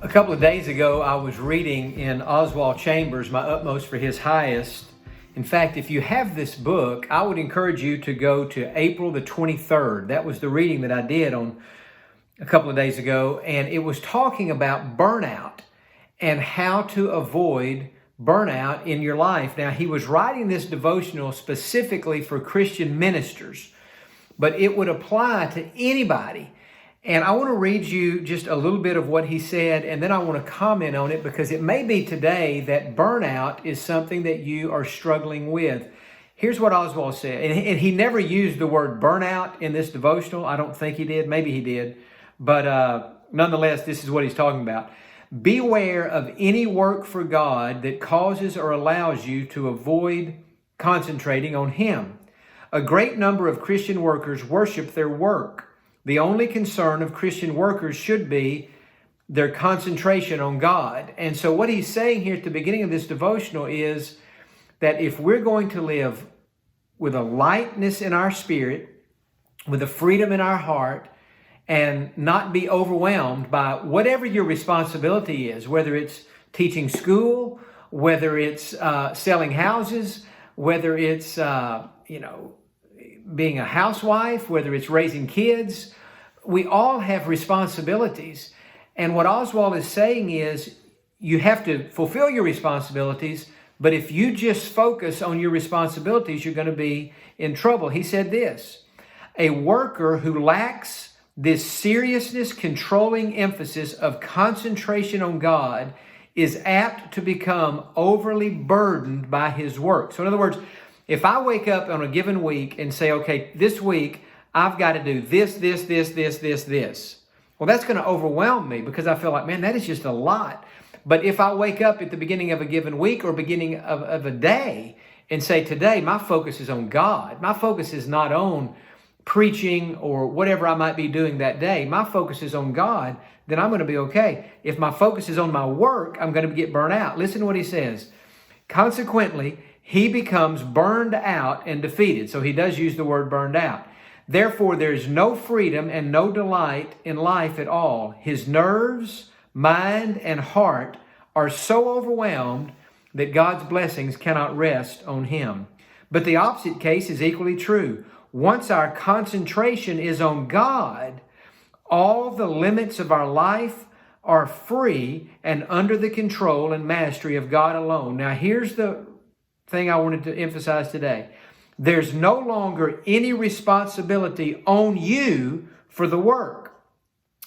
A couple of days ago, I was reading in Oswald Chambers, My Utmost for His Highest. In fact, if you have this book, I would encourage you to go to April the 23rd. That was the reading that I did on a couple of days ago, and it was talking about burnout and how to avoid burnout in your life. Now, he was writing this devotional specifically for Christian ministers, but it would apply to anybody. And I want to read you just a little bit of what he said, and then I want to comment on it because it may be today that burnout is something that you are struggling with. Here's what Oswald said, and he never used the word burnout in this devotional. I don't think he did. Maybe he did. But nonetheless, this is what he's talking about. Beware of any work for God that causes or allows you to avoid concentrating on Him. A great number of Christian workers worship their work. The only concern of Christian workers should be their concentration on God. And so what he's saying here at the beginning of this devotional is that if we're going to live with a lightness in our spirit, with a freedom in our heart, and not be overwhelmed by whatever your responsibility is, whether it's teaching school, whether it's selling houses, whether it's being a housewife, whether it's raising kids, we all have responsibilities. And what Oswald is saying is you have to fulfill your responsibilities, but if you just focus on your responsibilities, you're going to be in trouble. He said this, a worker who lacks this seriousness, controlling emphasis of concentration on God is apt to become overly burdened by his work. So in other words, if I wake up on a given week and say, okay, this week I've got to do this. Well, that's going to overwhelm me because I feel like, man, that is just a lot. But if I wake up at the beginning of a given week or beginning of a day and say, today my focus is on God. My focus is not on preaching or whatever I might be doing that day. My focus is on God, then I'm going to be okay. If my focus is on my work, I'm going to get burnt out. Listen to what he says. Consequently, he becomes burned out and defeated. So he does use the word burned out. Therefore, there's no freedom and no delight in life at all. His nerves, mind, and heart are so overwhelmed that God's blessings cannot rest on him. But the opposite case is equally true. Once our concentration is on God, all the limits of our life are free and under the control and mastery of God alone. Now, here's the thing I wanted to emphasize today. There's no longer any responsibility on you for the work.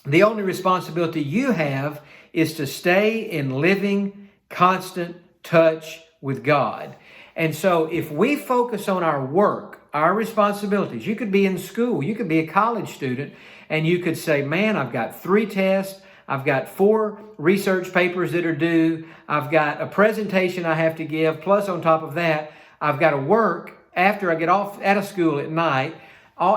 The only responsibility you have is to stay in living, constant touch with God. And so if we focus on our work, our responsibilities, you could be in school, you could be a college student, and you could say, man, I've got 3 tests, I've got 4 research papers that are due, I've got a presentation I have to give, plus on top of that, I've got to work after I get off out of school at night.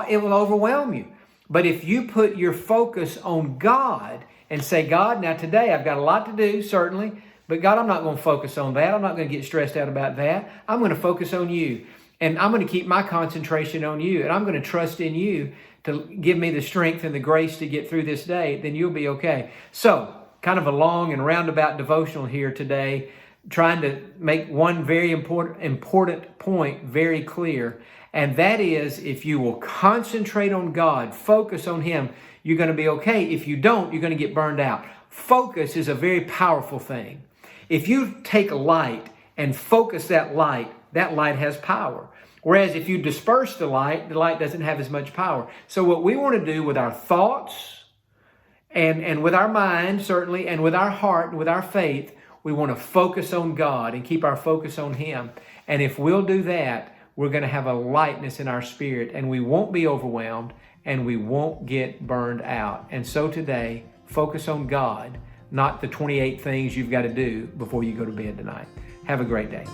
It will overwhelm you. But if you put your focus on God and say, God, now today I've got a lot to do, certainly, but God, I'm not going to focus on that. I'm not going to get stressed out about that. I'm going to focus on you. And I'm going to keep my concentration on you. And I'm going to trust in you to give me the strength and the grace to get through this day. Then you'll be okay. So, kind of a long and roundabout devotional here today, trying to make one very important point very clear. And that is, if you will concentrate on God, focus on Him, you're going to be okay. If you don't, you're going to get burned out. Focus is a very powerful thing. If you take light and focus that light has power. Whereas if you disperse the light doesn't have as much power. So what we want to do with our thoughts and with our mind, certainly, and with our heart and with our faith, we want to focus on God and keep our focus on Him. And if we'll do that, we're going to have a lightness in our spirit and we won't be overwhelmed and we won't get burned out. And so today, focus on God, not the 28 things you've got to do before you go to bed tonight. Have a great day.